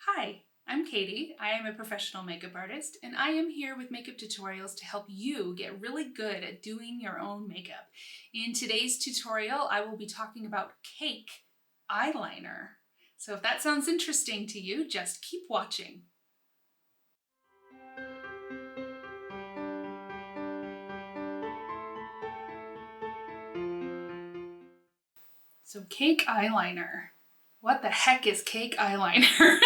Hi, I'm Katie. I am a professional makeup artist, and I am here with makeup tutorials to help you get really good at doing your own makeup. In today's tutorial, I will be talking about cake eyeliner. So if that sounds interesting to you, just keep watching. So cake eyeliner. What the heck is cake eyeliner?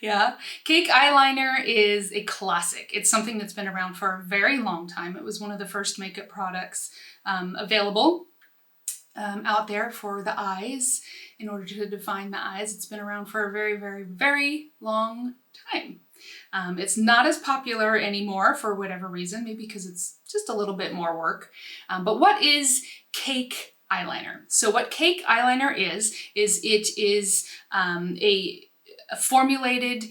Yeah, cake eyeliner is a classic. It's something that's been around for a very long time. It was one of the first makeup products available out there for the eyes in order to define the eyes. It's been around for a very, very, very long time. It's not as popular anymore for whatever reason, maybe because it's just a little bit more work. But what is cake eyeliner? So what cake eyeliner is it is a formulated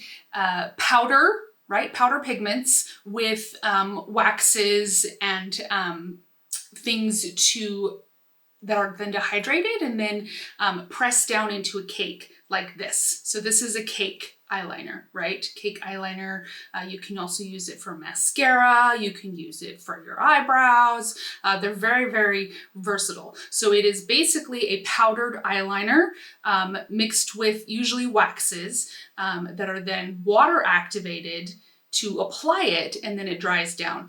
powder, right? Powder pigments with waxes and things that are then dehydrated and then pressed down into a cake like this. So this is a cake eyeliner, right? Cake eyeliner, you can also use it for mascara, you can use it for your eyebrows. They're very, very versatile. So it is basically a powdered eyeliner mixed with usually waxes that are then water activated to apply it, and then it dries down.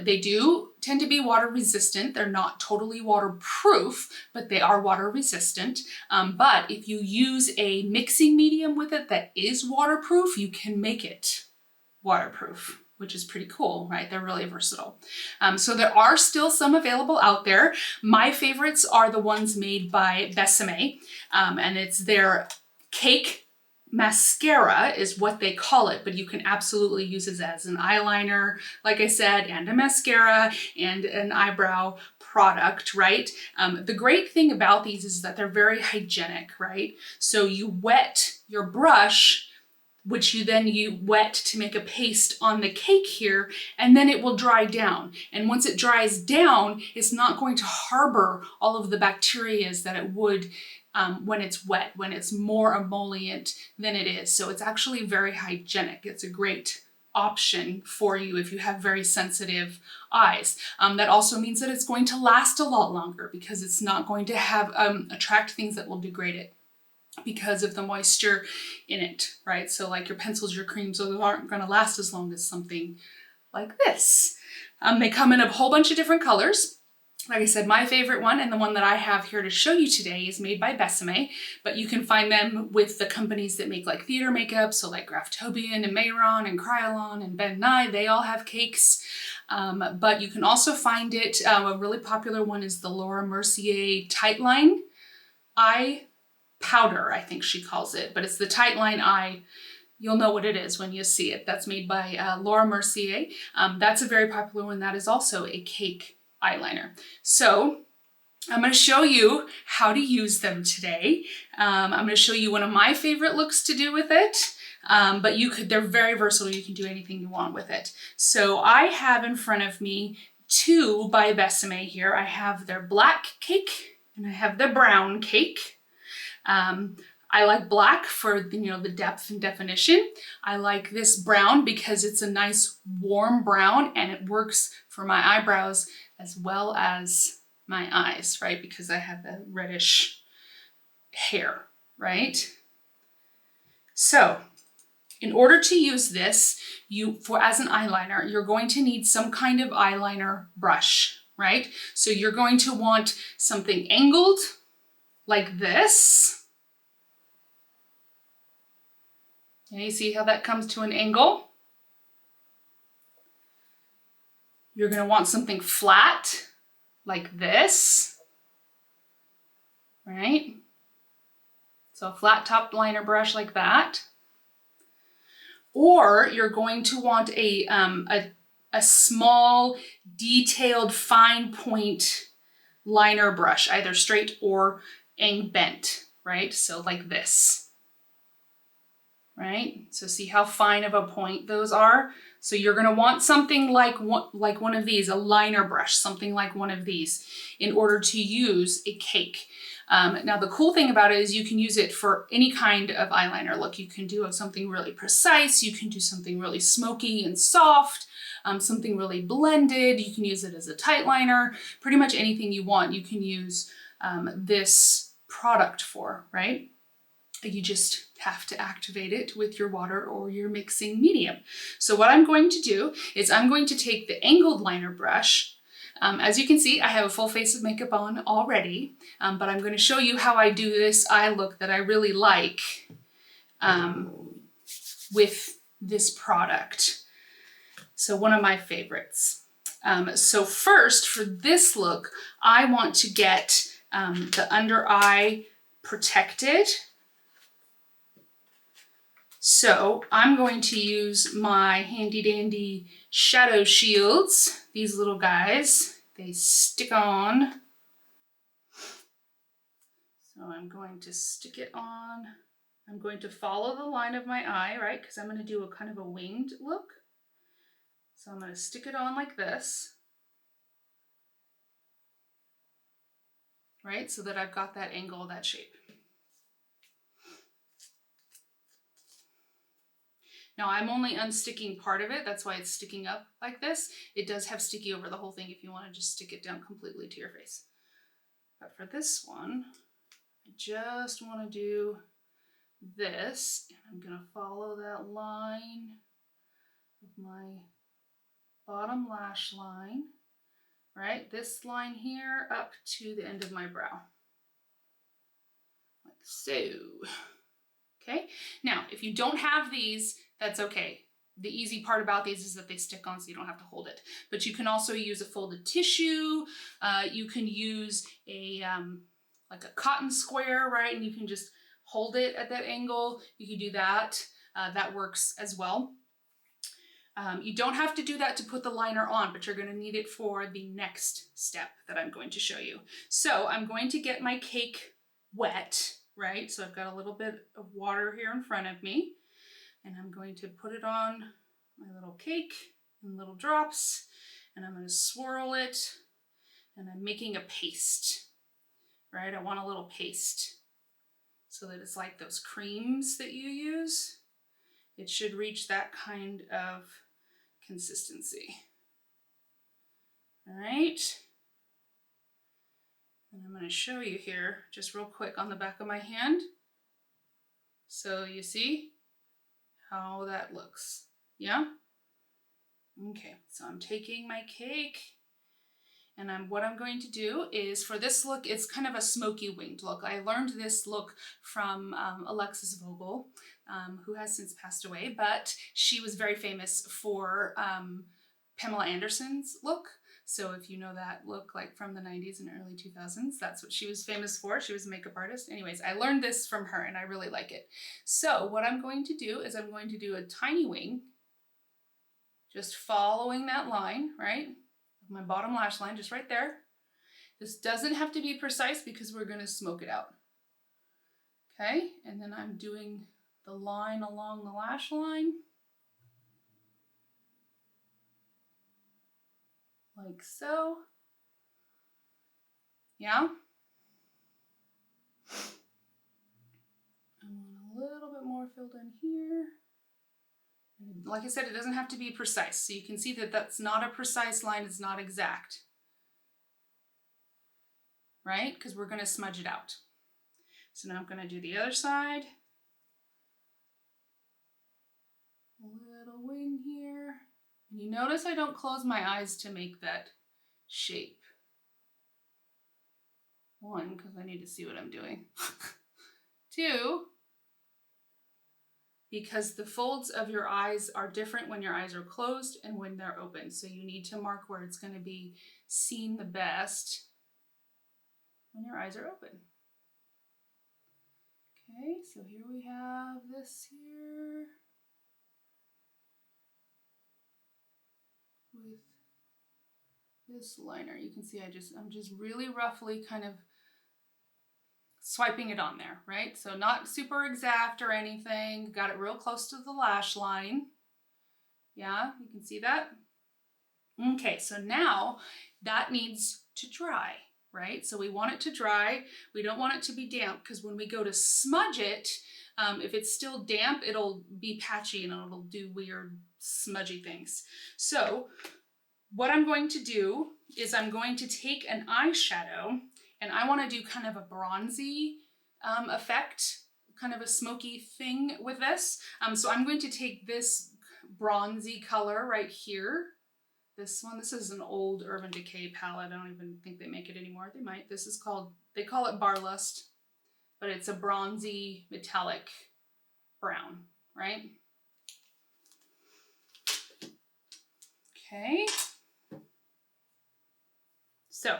They do tend to be water resistant. They're not totally waterproof, but they are water resistant. But if you use a mixing medium with it that is waterproof, you can make it waterproof, which is pretty cool, right? They're really versatile. So there are still some available out there. My favorites are the ones made by Besame, and it's their cake mascara is what they call it, but you can absolutely use it as an eyeliner, like I said, and a mascara and an eyebrow product, right? The great thing about these is that they're very hygienic, right? So you wet your brush, which you wet to make a paste on the cake here, and then it will dry down. And once it dries down, it's not going to harbor all of the bacterias that it would when it's wet, when it's more emollient than it is. So it's actually very hygienic. It's a great option for you if you have very sensitive eyes. That also means that it's going to last a lot longer because it's not going to have attract things that will degrade it because of the moisture in it, right? So like your pencils, your creams, those aren't going to last as long as something like this. They come in a whole bunch of different colors. Like I said, my favorite one and the one that I have here to show you today is made by Besame, but you can find them with the companies that make like theater makeup, so like Graftobian and Mayron and Kryolan and Ben Nye, they all have cakes. But you can also find it, a really popular one is the Laura Mercier Tightline Eye Powder, I think she calls it, but it's the Tightline Eye. You'll know what it is when you see it. That's made by Laura Mercier. That's a very popular one. That is also a cake eyeliner. So I'm going to show you how to use them today. I'm going to show you one of my favorite looks to do with it, but they're very versatile. You can do anything you want with it. So I have in front of me two by Besame here. I have their black cake and I have the brown cake. I like black for the depth and definition. I like this brown because it's a nice warm brown and it works for my eyebrows as well as my eyes, right? Because I have the reddish hair, right? So in order to use this, as an eyeliner, you're going to need some kind of eyeliner brush, right? So you're going to want something angled like this. Okay, you see how that comes to an angle? You're going to want something flat like this, right? So a flat top liner brush like that. Or you're going to want a small, detailed, fine point liner brush, either straight or bent, right? So like this. right? So see how fine of a point those are? So you're gonna want something like one of these, a liner brush, something like one of these in order to use a cake. Now the cool thing about it is you can use it for any kind of eyeliner look. You can do something really precise, you can do something really smoky and soft, something really blended, you can use it as a tight liner, pretty much anything you want you can use this product for, right? You just have to activate it with your water or your mixing medium. So what I'm going to do is I'm going to take the angled liner brush. As you can see, I have a full face of makeup on already, but I'm going to show you how I do this eye look that I really like with this product. So one of my favorites. So first, for this look, I want to get the under eye protected. So I'm going to use my handy dandy shadow shields. These little guys, they stick on. So I'm going to stick it on. I'm going to follow the line of my eye, right? Because I'm going to do a kind of a winged look. So I'm going to stick it on like this, right? So that I've got that angle, that shape. Now I'm only unsticking part of it, that's why it's sticking up like this. It does have sticky over the whole thing if you want to just stick it down completely to your face. But for this one, I just want to do this, and I'm going to follow that line of my bottom lash line, right? This line here up to the end of my brow, like so. Okay, now if you don't have these, that's okay. The easy part about these is that they stick on so you don't have to hold it. But you can also use a folded tissue. You can use a like a cotton square, right? And you can just hold it at that angle. You can do that. That works as well. You don't have to do that to put the liner on, but you're going to need it for the next step that I'm going to show you. So I'm going to get my cake wet, right? So I've got a little bit of water here in front of me, and I'm going to put it on my little cake in little drops, and I'm going to swirl it, and I'm making a paste, right? I want a little paste so that it's like those creams that you use. It should reach that kind of consistency. All right. And I'm going to show you here just real quick on the back of my hand. So you see how that looks. Yeah? Okay, so I'm taking my cake, and what I'm going to do is, for this look, it's kind of a smoky winged look. I learned this look from Alexis Vogel, who has since passed away, but she was very famous for Pamela Anderson's look. So if you know that look, like from the 90s and early 2000s, that's what she was famous for. She was a makeup artist. Anyways, I learned this from her and I really like it. So what I'm going to do is I'm going to do a tiny wing, just following that line, right? My bottom lash line, just right there. This doesn't have to be precise because we're going to smoke it out. Okay, and then I'm doing the line along the lash line, like so. Yeah. I want a little bit more filled in here. And like I said, it doesn't have to be precise. So you can see that that's not a precise line. It's not exact. Right? Because we're going to smudge it out. So now I'm going to do the other side. A little wing here. And you notice I don't close my eyes to make that shape. One, because I need to see what I'm doing. Two, because the folds of your eyes are different when your eyes are closed and when they're open. So you need to mark where it's going to be seen the best when your eyes are open. Okay, so here we have this here with this liner. You can see I'm just really roughly kind of swiping it on there, right? So not super exact or anything. Got it real close to the lash line. Yeah, you can see that. Okay, so now that needs to dry, right? So we want it to dry. We don't want it to be damp because when we go to smudge it, if it's still damp, it'll be patchy and it'll do weird smudgy things. So what I'm going to do is I'm going to take an eyeshadow and I want to do kind of a bronzy effect, kind of a smoky thing with this. So I'm going to take this bronzy color right here. This one, this is an old Urban Decay palette. I don't even think they make it anymore. They might. This is called, they call it Barlust, but it's a bronzy metallic brown, right? Okay. So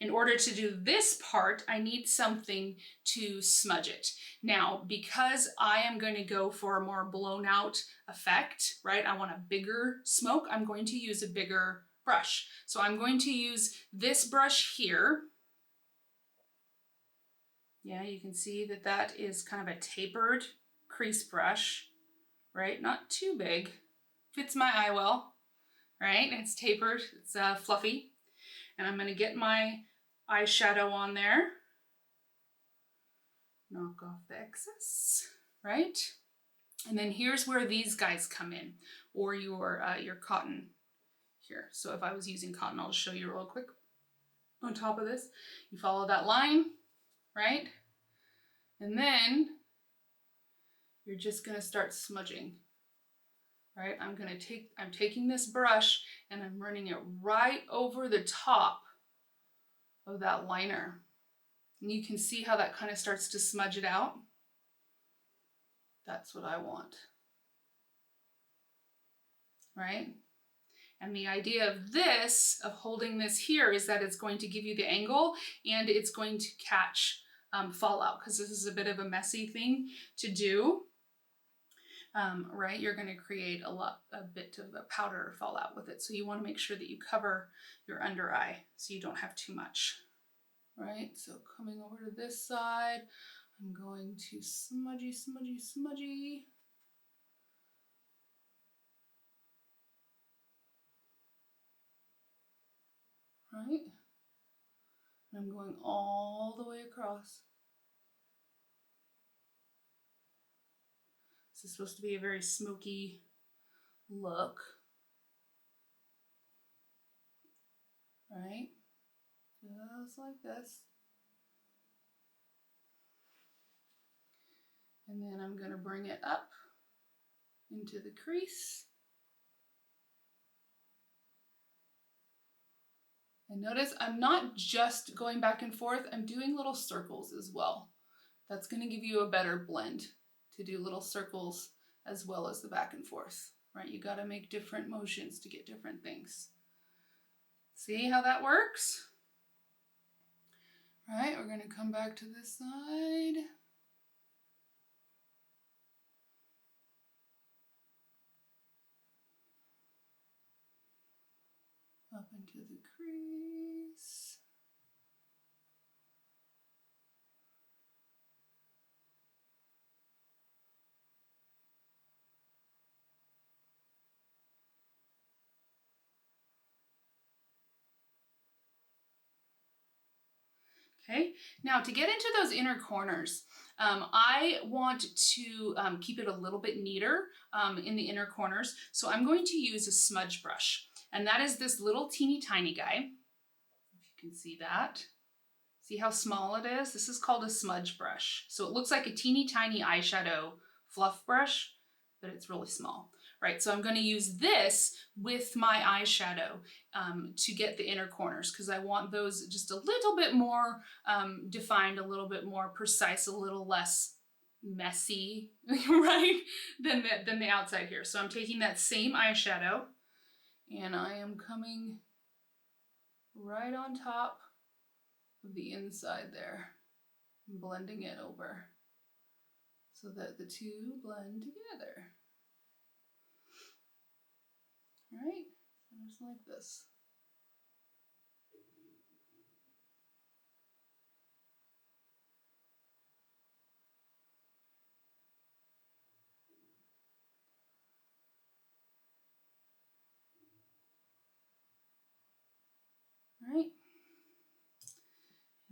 in order to do this part, I need something to smudge it. Now, because I am going to go for a more blown out effect, right? I want a bigger smoke. I'm going to use a bigger brush. So I'm going to use this brush here. Yeah, you can see that that is kind of a tapered crease brush, right? Not too big. Fits my eye well, right? It's tapered, it's fluffy. And I'm going to get my eyeshadow on there. Knock off the excess, right? And then here's where these guys come in, or your cotton here. So if I was using cotton, I'll just show you real quick. On top of this, you follow that line, right? And then you're just gonna start smudging, right? I'm taking this brush and I'm running it right over the top of that liner. And you can see how that kind of starts to smudge it out. That's what I want, right? And the idea of this, of holding this here, is that it's going to give you the angle and it's going to catch fallout, because this is a bit of a messy thing to do, right? You're going to create a bit of a powder fallout with it. So you want to make sure that you cover your under eye so you don't have too much, right? So coming over to this side, I'm going to smudgy, smudgy, smudgy. Right? And I'm going all the way across. This is supposed to be a very smoky look, right? Just like this. And then I'm going to bring it up into the crease. And notice I'm not just going back and forth, I'm doing little circles as well. That's going to give you a better blend, to do little circles as well as the back and forth, right? You got to make different motions to get different things. See how that works? Right, we're going to come back to this side. Up into the crease. Okay, now to get into those inner corners, I want to keep it a little bit neater in the inner corners. So I'm going to use a smudge brush, and that is this little teeny tiny guy. If you can see that. See how small it is? This is called a smudge brush. So it looks like a teeny tiny eyeshadow fluff brush, but it's really small. Right, so I'm going to use this with my eyeshadow to get the inner corners, because I want those just a little bit more defined, a little bit more precise, a little less messy, right, than the outside here. So I'm taking that same eyeshadow and I am coming right on top of the inside there, blending it over so that the two blend together. Right, just like this.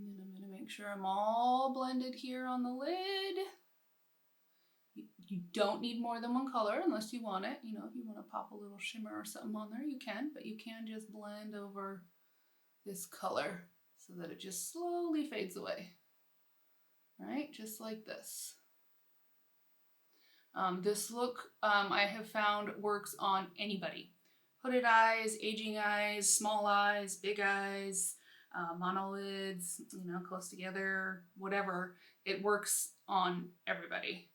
And then I'm gonna make sure I'm all blended here on the lid. You don't need more than one color unless you want it. You know, if you want to pop a little shimmer or something on there, you can, but you can just blend over this color so that it just slowly fades away. All right, just like this. This look I have found works on anybody. Hooded eyes, aging eyes, small eyes, big eyes, monolids, you know, close together, whatever. It works on everybody.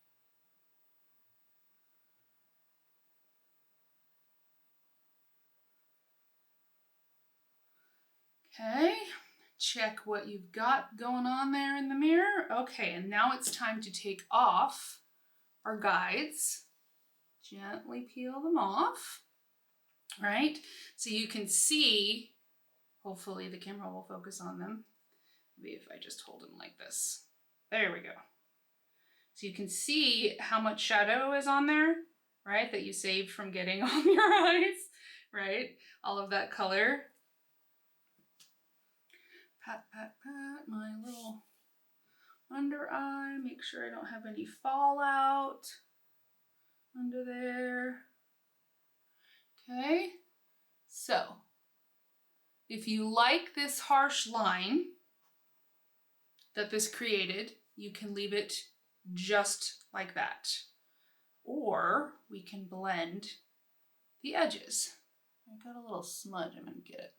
Okay, check what you've got going on there in the mirror. Okay, and now it's time to take off our guides. Gently peel them off, right? So you can see, hopefully the camera will focus on them. Maybe if I just hold them like this. There we go. So you can see how much shadow is on there, right? That you saved from getting on your eyes, right? All of that color. Pat, pat, pat my little under eye. Make sure I don't have any fallout under there. Okay, so if you like this harsh line that this created, you can leave it just like that. Or we can blend the edges. I got a little smudge, I'm gonna get it.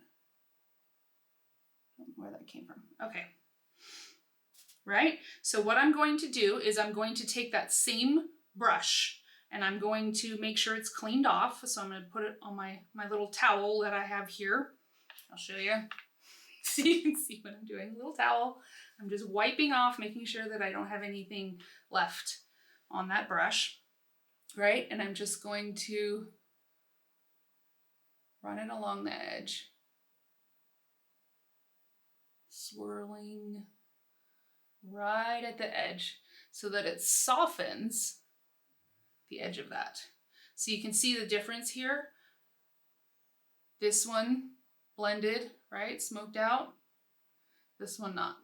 Don't know where that came from. Okay. Right? So what I'm going to do is I'm going to take that same brush and I'm going to make sure it's cleaned off. So I'm going to put it on my little towel that I have here. I'll show you so you can see what I'm doing. Little towel. I'm just wiping off, making sure that I don't have anything left on that brush. Right? And I'm just going to run it along the edge. Swirling right at the edge so that it softens the edge of that. So you can see the difference here. This one blended, right? Smoked out. This one not.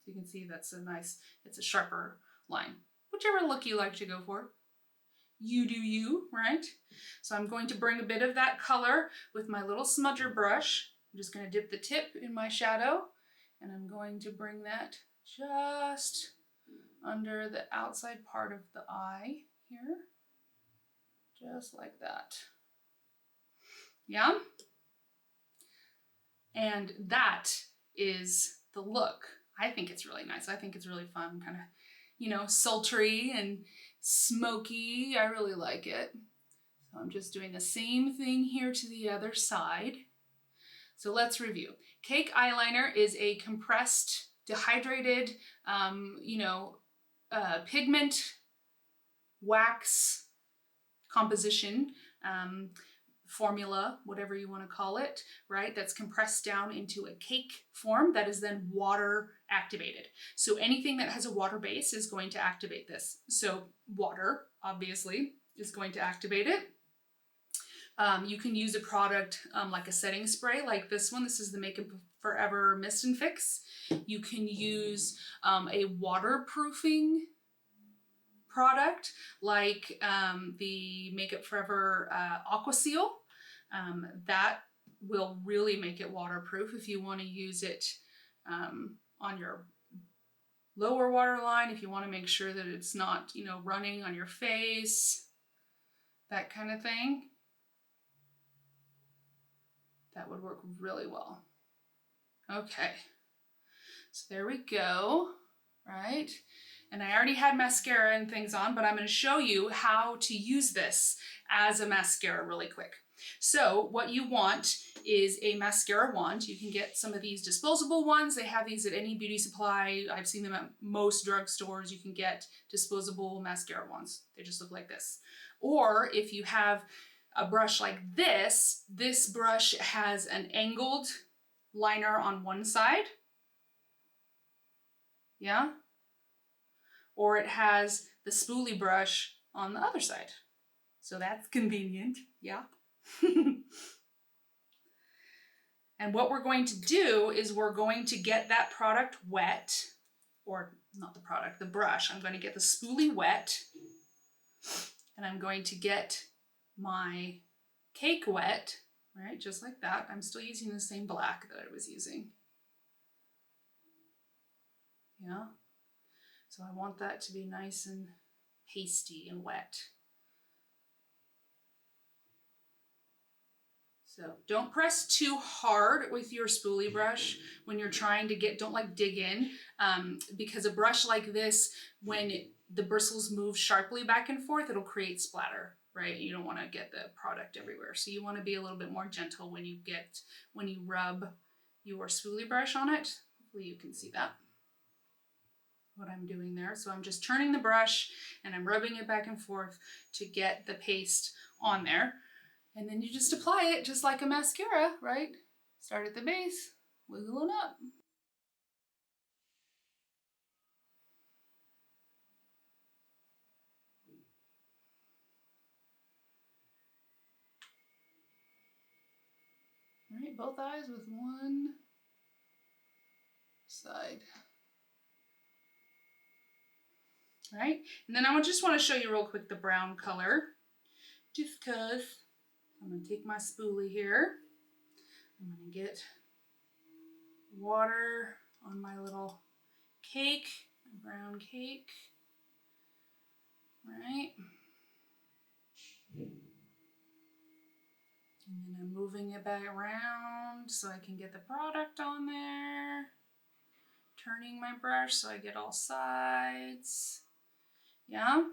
So you can see that's a nice, it's a sharper line. Whichever look you like to go for. You do you, right? So I'm going to bring a bit of that color with my little smudger brush. I'm just going to dip the tip in my shadow and I'm going to bring that just under the outside part of the eye here. Just like that. Yeah? And that is the look. I think it's really nice. I think it's really fun, kind of, you know, sultry and smoky. I really like it. So I'm just doing the same thing here to the other side. So let's review. Cake eyeliner is a compressed, dehydrated, pigment wax composition, formula, whatever you want to call it, right? That's compressed down into a cake form that is then water activated. So anything that has a water base is going to activate this. So water, obviously, is going to activate it. You can use a product like a setting spray like this one. This is the Makeup Forever Mist and Fix. You can use a waterproofing product like the Makeup Forever Aqua Seal. That will really make it waterproof if you want to use it on your lower waterline, if you want to make sure that it's not, you know, running on your face, that kind of thing. That would work really well. Okay, so there we go, right? And I already had mascara and things on, but I'm going to show you how to use this as a mascara really quick. So what you want is a mascara wand. You can get some of these disposable ones. They have these at any beauty supply. I've seen them at most drugstores. You can get disposable mascara wands. They just look like this. Or if you have a brush like this, this brush has an angled liner on one side. Yeah. Or it has the spoolie brush on the other side. So that's convenient, yeah. And what we're going to do is we're going to get that product wet, or not the product, the brush. I'm going to get the spoolie wet, and I'm going to get my cake wet, right? Just like that. I'm still using the same black that I was using. Yeah. So I want that to be nice and pasty and wet. So don't press too hard with your spoolie brush when you're trying to get, don't like dig in, because a brush like this, when the bristles move sharply back and forth, it'll create splatter, right? You don't want to get the product everywhere. So you want to be a little bit more gentle when you rub your spoolie brush on it. Hopefully you can see that, what I'm doing there. So I'm just turning the brush and I'm rubbing it back and forth to get the paste on there. And then you just apply it just like a mascara, right? Start at the base, wiggle it up. All right, both eyes with one side. All right, and then I just want to show you real quick the brown color, just because I'm going to take my spoolie here. I'm going to get water on my little cake, my brown cake. All right. And then I'm moving it back around so I can get the product on there. Turning my brush so I get all sides. Yeah.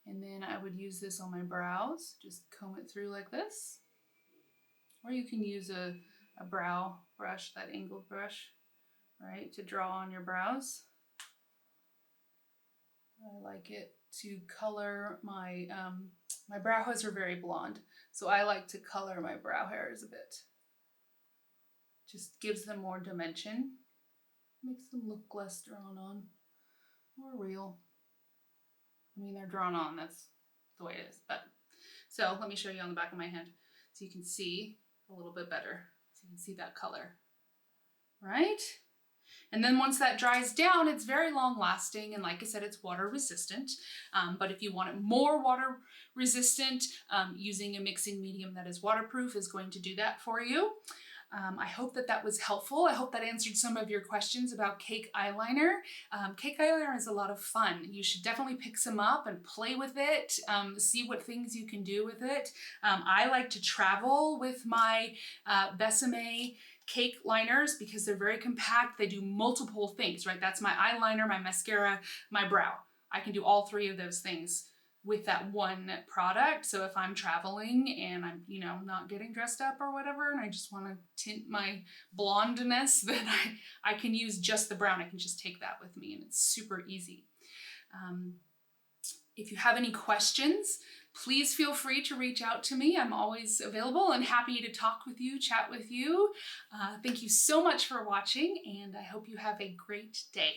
And then I would use this on my brows. Just comb it through like this. Or you can use a brow brush, that angled brush, right, to draw on your brows. I like it to color my, my brow hairs are very blonde, so I like to color my brow hairs a bit. Just gives them more dimension, makes them look less drawn on, more real. I mean, they're drawn on, that's the way it is. But so let me show you on the back of my hand so you can see a little bit better. So you can see that color, right? And then once that dries down, it's very long lasting. And like I said, it's water resistant. But if you want it more water resistant, using a mixing medium that is waterproof is going to do that for you. I hope that was helpful. I hope that answered some of your questions about cake eyeliner. Cake eyeliner is a lot of fun. You should definitely pick some up and play with it, see what things you can do with it. I like to travel with my Besame cake liners because they're very compact. They do multiple things, right? That's my eyeliner, my mascara, my brow. I can do all three of those things with that one product. So if I'm traveling and I'm, not getting dressed up or whatever, and I just want to tint my blondness, then I can use just the brown. I can just take that with me and it's super easy. If you have any questions, please feel free to reach out to me. I'm always available and happy to talk with you, chat with you. Thank you so much for watching, and I hope you have a great day.